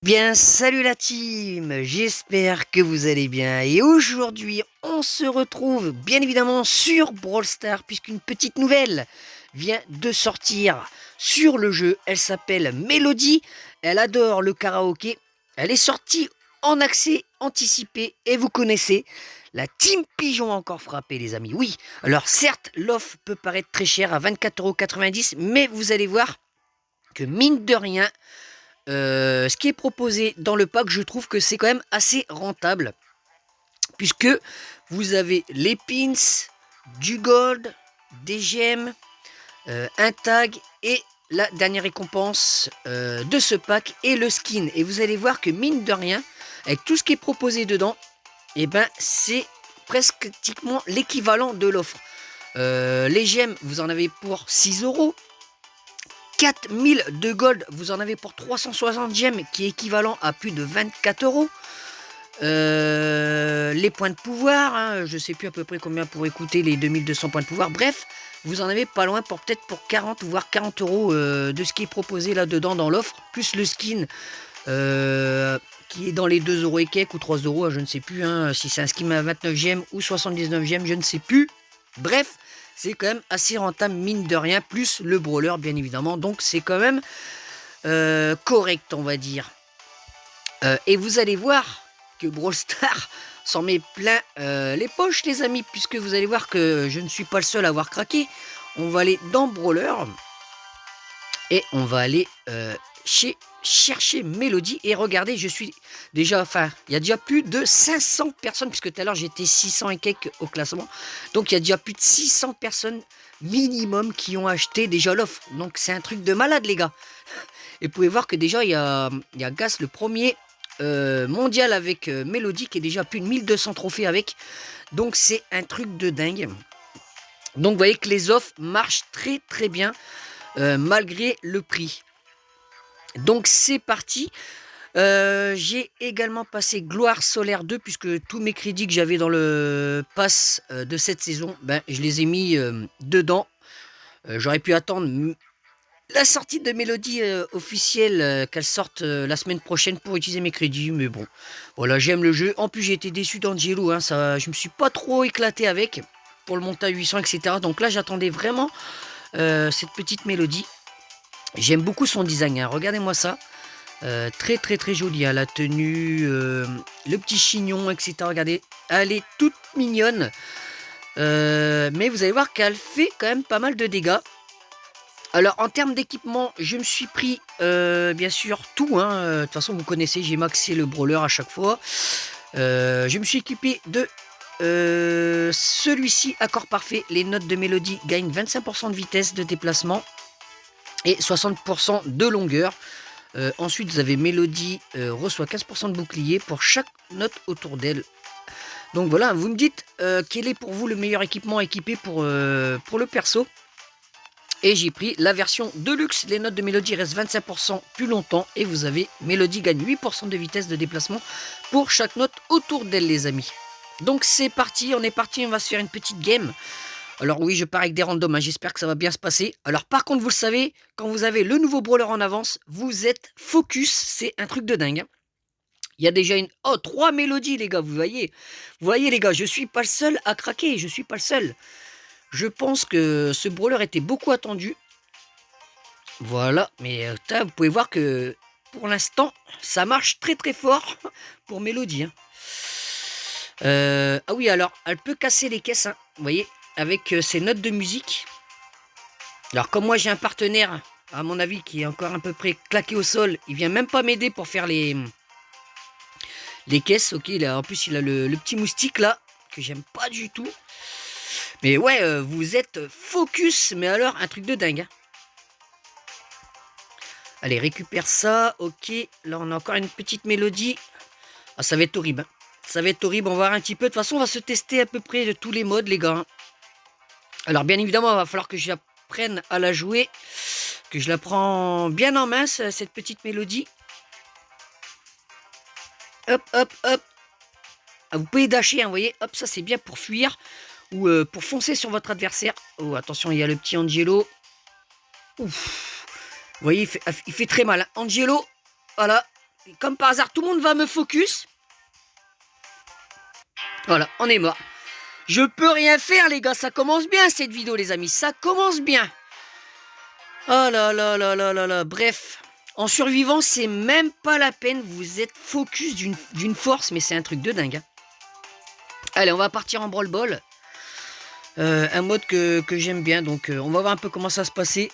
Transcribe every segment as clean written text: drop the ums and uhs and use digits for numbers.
Bien, salut la team, j'espère que vous allez bien et aujourd'hui on se retrouve bien évidemment sur Brawl Stars puisqu'une petite nouvelle vient de sortir sur le jeu. Elle s'appelle Mélodie, elle adore le karaoké, elle est sortie en accès anticipé et vous connaissez la team Pigeon a encore frappé les amis. Oui, alors certes l'offre peut paraître très chère à 24,90 € mais vous allez voir que mine de rien ce qui est proposé dans le pack, je trouve que c'est quand même assez rentable. Puisque vous avez les pins, du gold, des gemmes, un tag et la dernière récompense de ce pack est le skin. Et vous allez voir que mine de rien, avec tout ce qui est proposé dedans, et ben c'est presque pratiquement l'équivalent de l'offre. Les gemmes, vous en avez pour 6 €. 4000 de gold, vous en avez pour 360 gemmes, qui est équivalent à plus de 24 €. Les points de pouvoir, hein, je sais plus à peu près combien pour écouter les 2200 points de pouvoir. Bref, vous en avez pas loin pour peut-être pour 40 voire 40 € de ce qui est proposé là-dedans dans l'offre, plus le skin qui est dans les 2 € et quelques ou 3 €, je ne sais plus, hein, si c'est un skin à 29 gemmes ou 79 gemmes, je ne sais plus. Bref, c'est quand même assez rentable mine de rien, plus le brawler bien évidemment, donc c'est quand même correct on va dire. Et vous allez voir que Brawl Stars s'en met plein les poches les amis, puisque vous allez voir que je ne suis pas le seul à avoir craqué. On va aller dans Brawler et on va aller chercher Mélodie et regardez, je suis déjà, enfin, il y a déjà plus de 500 personnes, puisque tout à l'heure j'étais 600 et quelques au classement, donc il y a déjà plus de 600 personnes minimum qui ont acheté déjà l'offre, donc c'est un truc de malade les gars. Et vous pouvez voir que déjà il y a Gas, le premier mondial avec Mélodie, qui est déjà plus de 1200 trophées avec, donc c'est un truc de dingue. Donc vous voyez que les offres marchent très très bien malgré le prix. Donc c'est parti. J'ai également passé Gloire Solaire 2, puisque tous mes crédits que j'avais dans le pass de cette saison, ben, je les ai mis dedans. J'aurais pu attendre la sortie de Mélodie officielle, qu'elle sorte la semaine prochaine pour utiliser mes crédits, mais bon, voilà, j'aime le jeu. En plus, j'ai été déçu d'Angelo, hein, ça, je me suis pas trop éclaté avec, pour le monter à 800, etc. Donc là, j'attendais vraiment cette petite Mélodie. J'aime beaucoup son design, hein, regardez-moi ça. Très très très jolie, hein, la tenue, le petit chignon, etc. Regardez, elle est toute mignonne. Mais vous allez voir qu'elle fait quand même pas mal de dégâts. Alors en termes d'équipement, je me suis pris bien sûr tout, hein, de toute façon vous connaissez, j'ai maxé le brawler à chaque fois. Je me suis équipé de celui-ci, accord parfait. Les notes de mélodie gagnent 25% de vitesse de déplacement et 60% de longueur. Ensuite vous avez mélodie reçoit 15% de bouclier pour chaque note autour d'elle. Donc voilà, vous me dites quel est pour vous le meilleur équipement équipé pour le perso. Et j'ai pris la version Deluxe. Les notes de mélodie restent 25% plus longtemps. Et vous avez mélodie gagne 8% de vitesse de déplacement pour chaque note autour d'elle les amis. Donc c'est parti, on est parti, on va se faire une petite game. Alors oui, je pars avec des randoms, hein, j'espère que ça va bien se passer. Alors par contre, vous le savez, quand vous avez le nouveau brawler en avance, vous êtes focus, c'est un truc de dingue. Hein. Il y a déjà une... Oh, 3 mélodies les gars, vous voyez. Vous voyez les gars, je suis pas le seul à craquer, je suis pas le seul. Je pense que ce brawler était beaucoup attendu. Voilà, mais vous pouvez voir que pour l'instant, ça marche très très fort pour Mélodie. Hein. Ah oui, alors, elle peut casser les caisses, hein, vous voyez, avec ses notes de musique. Alors, comme moi j'ai un partenaire, à mon avis, qui est encore à peu près claqué au sol, il vient même pas m'aider pour faire les caisses. Ok, en plus, il a le petit moustique là, que j'aime pas du tout. Mais ouais, vous êtes focus, mais alors, un truc de dingue. Hein. Allez, récupère ça. Ok, là, on a encore une petite mélodie. Ah, ça va être horrible. Hein. Ça va être horrible, on va voir un petit peu. De toute façon, on va se tester à peu près de tous les modes, les gars. Hein. Alors, bien évidemment, il va falloir que j'apprenne à la jouer. Que je la prends bien en main, cette petite mélodie. Hop, hop, hop. Ah, vous pouvez dasher, hein, vous voyez. Hop, ça, c'est bien pour fuir. Ou pour foncer sur votre adversaire. Oh, attention, il y a le petit Angelo. Ouf. Vous voyez, il fait très mal. Hein. Angelo, voilà. comme par hasard, tout le monde va me focus. Voilà, on est mort. Je peux rien faire, les gars. Ça commence bien, cette vidéo, les amis. Ça commence bien. Oh là là là là là là. Bref, en survivant, c'est même pas la peine. Vous êtes focus d'une force, mais c'est un truc de dingue. Hein. Allez, on va partir en brawl ball. Un mode que j'aime bien. Donc, on va voir un peu comment ça se passer.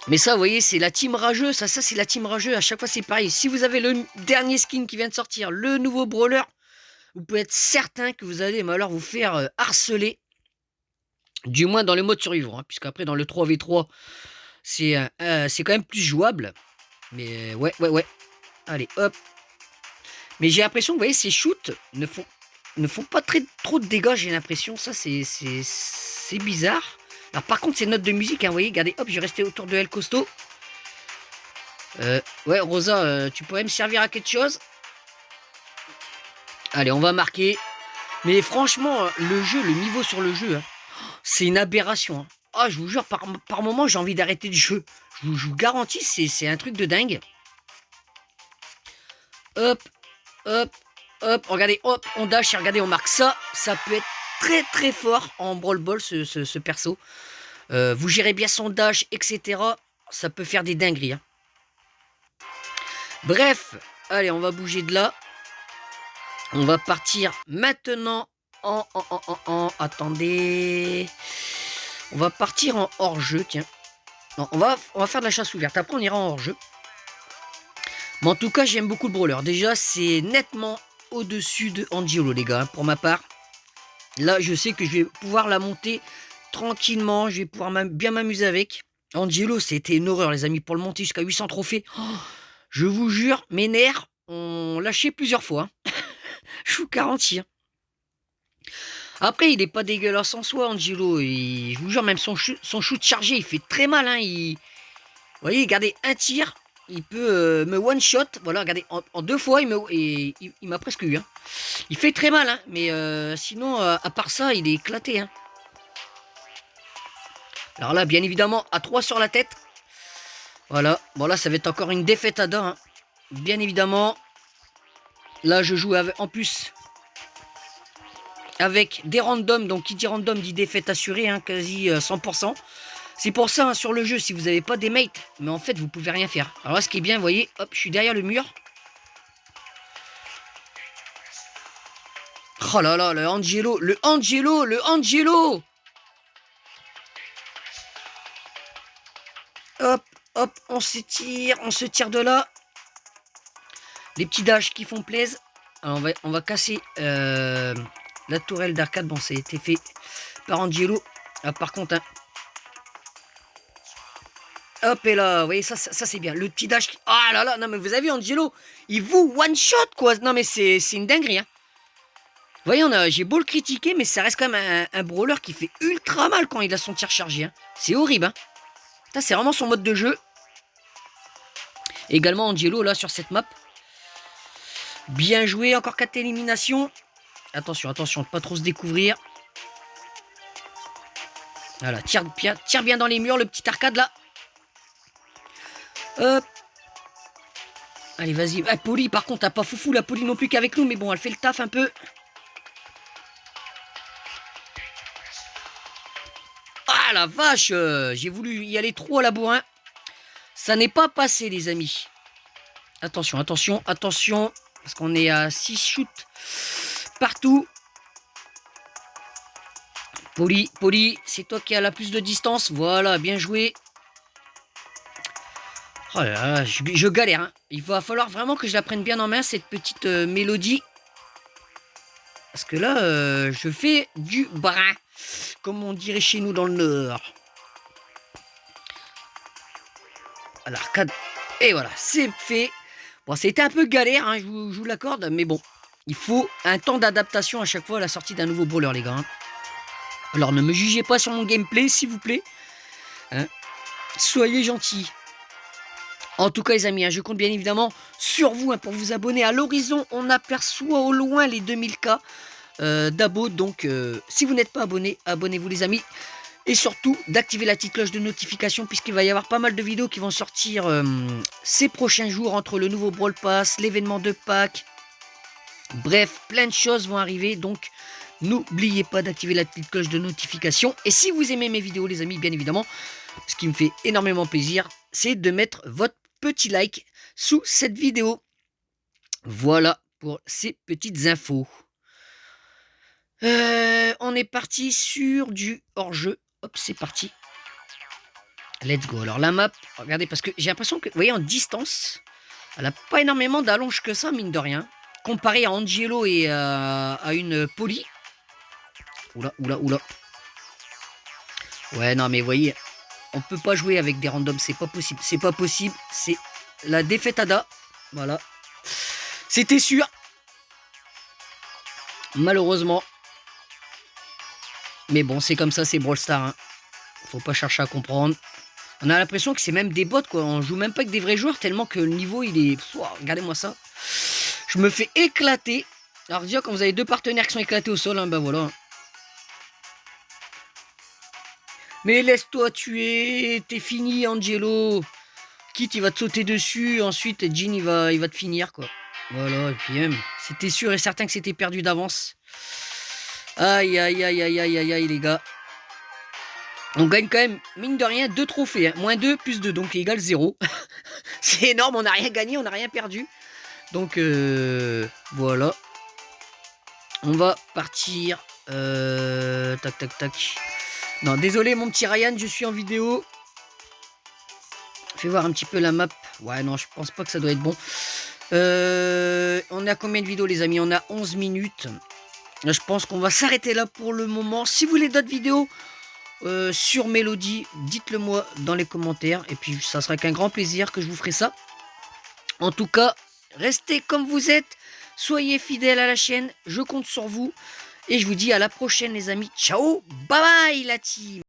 Mais ça, vous voyez, c'est la team rageux. Ça c'est la team rageux. À chaque fois, c'est pareil. Si vous avez le dernier skin qui vient de sortir, le nouveau brawler, vous pouvez être certain que vous allez alors vous faire harceler. Du moins dans le mode survivant. Hein, puisqu'après, dans le 3v3, c'est quand même plus jouable. Mais ouais. Allez, hop. Mais j'ai l'impression que, vous voyez, ces shoots ne font pas trop de dégâts, j'ai l'impression. Ça, c'est bizarre. Alors, par contre, ces notes de musique, hein, vous voyez, regardez, hop, je vais rester autour de El Costo. Ouais, Rosa, tu pourrais me servir à quelque chose? Allez, on va marquer. Mais franchement, le niveau sur le jeu, hein, c'est une aberration. Hein. Ah, je vous jure, par moment, j'ai envie d'arrêter le jeu. Je vous garantis, c'est un truc de dingue. Hop, hop, hop. Regardez, hop, on dash et regardez, on marque ça. Ça peut être très très fort en brawl ball, ce perso. Vous gérez bien son dash, etc. Ça peut faire des dingueries. Hein. Bref, allez, on va bouger de là. On va partir maintenant attendez. On va partir en hors-jeu, tiens. Non, on va faire de la chasse ouverte. Après, on ira en hors-jeu. Mais en tout cas, j'aime beaucoup le brawler. Déjà, c'est nettement au-dessus de Angelo, les gars, hein, pour ma part. Là, je sais que je vais pouvoir la monter tranquillement. Je vais pouvoir bien m'amuser avec. Angelo, c'était une horreur, les amis, pour le monter jusqu'à 800 trophées. Oh, je vous jure, mes nerfs ont lâché plusieurs fois. Hein. Je vous garantis. Hein. Après, il n'est pas dégueulasse en soi, Angelo. Je vous jure, même son shoot chargé, il fait très mal. Hein. Vous voyez, regardez, un tir, il peut me one-shot. Voilà, regardez, en 2 fois, il m'a presque eu. Hein. Il fait très mal, hein. Mais sinon, à part ça, il est éclaté. Hein. Alors là, bien évidemment, à 3 sur la tête. Voilà, bon là, ça va être encore une défaite à dents. Hein. Bien évidemment, là, je joue en plus avec des randoms, donc qui dit random dit défaite assurée, hein, quasi 100%. C'est pour ça, hein, sur le jeu, si vous n'avez pas des mates, mais en fait, vous pouvez rien faire. Alors là, ce qui est bien, vous voyez, hop, je suis derrière le mur. Oh là là, le Angelo. Hop, hop, on se tire de là. Les petits dashs qui font plaisir. Alors on va casser la tourelle d'arcade. Bon, ça a été fait par Angelo. Ah, par contre, hein. Hop, et là, vous voyez, ça c'est bien. Le petit dash. Ah là là, non, mais vous avez vu, Angelo, il vous one-shot, quoi. Non, mais c'est une dinguerie, hein. Vous voyez, j'ai beau le critiquer, mais ça reste quand même un brawler qui fait ultra mal quand il a son tir chargé. Hein. C'est horrible, hein. Ça, c'est vraiment son mode de jeu. Également, Angelo, là, sur cette map. Bien joué, encore 4 éliminations. Attention, attention, pas trop se découvrir. Voilà, tire bien dans les murs, le petit arcade, là. Hop. Allez, vas-y. Ah, Polly, par contre, t'as pas foufou la Polly non plus qu'avec nous, mais bon, elle fait le taf un peu. Ah, la vache, j'ai voulu y aller trop à la bourrin. Ça n'est pas passé, les amis. Attention, attention, attention. Parce qu'on est à 6 shoots partout. Polly, c'est toi qui as la plus de distance. Voilà, bien joué. Oh là là, je galère. Hein. Il va falloir vraiment que je la prenne bien en main, cette petite mélodie. Parce que là, je fais du brin. Comme on dirait chez nous dans le Nord. À l'arcade. Et voilà, c'est fait. Bon, c'était un peu galère, hein, je vous l'accorde. Mais bon, il faut un temps d'adaptation à chaque fois à la sortie d'un nouveau brawler, les gars. Hein. Alors, ne me jugez pas sur mon gameplay, s'il vous plaît. Hein. Soyez gentils. En tout cas, les amis, hein, je compte bien évidemment sur vous hein, pour vous abonner. À l'horizon, on aperçoit au loin les 2000 K d'abos. Donc, si vous n'êtes pas abonné, abonnez-vous, les amis. Et surtout, d'activer la petite cloche de notification, puisqu'il va y avoir pas mal de vidéos qui vont sortir ces prochains jours, entre le nouveau Brawl Pass, l'événement de Pâques. Bref, plein de choses vont arriver, donc n'oubliez pas d'activer la petite cloche de notification. Et si vous aimez mes vidéos, les amis, bien évidemment, ce qui me fait énormément plaisir, c'est de mettre votre petit like sous cette vidéo. Voilà pour ces petites infos. On est parti sur du hors-jeu. Hop, c'est parti. Let's go. Alors la map, regardez, parce que j'ai l'impression que, vous voyez, en distance, elle n'a pas énormément d'allonge que ça, mine de rien. Comparé à Angelo et à une Polly. Oula, oula, oula. Ouais, non, mais vous voyez, on peut pas jouer avec des randoms, c'est pas possible. C'est pas possible, c'est la défaite ADA. Voilà. C'était sûr. Malheureusement. Mais bon, c'est comme ça, c'est Brawl Stars. Hein. Faut pas chercher à comprendre. On a l'impression que c'est même des bots, quoi. On joue même pas avec des vrais joueurs, tellement que le niveau, il est... Regardez-moi ça. Je me fais éclater. Alors déjà, quand vous avez deux partenaires qui sont éclatés au sol, hein, ben voilà. Mais laisse-toi tuer, t'es fini, Angelo. Kit, il va te sauter dessus. Ensuite, Jean, il va te finir, quoi. Voilà, et puis même, c'était sûr et certain que c'était perdu d'avance. Aïe, aïe, aïe, aïe, aïe, aïe, aïe, les gars. On gagne quand même, mine de rien, 2 trophées. Hein. Moins 2 plus 2, donc égale 0. C'est énorme, on n'a rien gagné, on n'a rien perdu. Donc, voilà. On va partir. Tac, tac, tac. Non, désolé, mon petit Ryan, je suis en vidéo. Fais voir un petit peu la map. Ouais, non, je pense pas que ça doit être bon. On a combien de vidéos, les amis? On a 11 minutes. Je pense qu'on va s'arrêter là pour le moment. Si vous voulez d'autres vidéos sur Mélodie, dites-le moi dans les commentaires. Et puis, ça sera qu'un grand plaisir que je vous ferai ça. En tout cas, restez comme vous êtes. Soyez fidèles à la chaîne. Je compte sur vous. Et je vous dis à la prochaine, les amis. Ciao, bye bye, la team.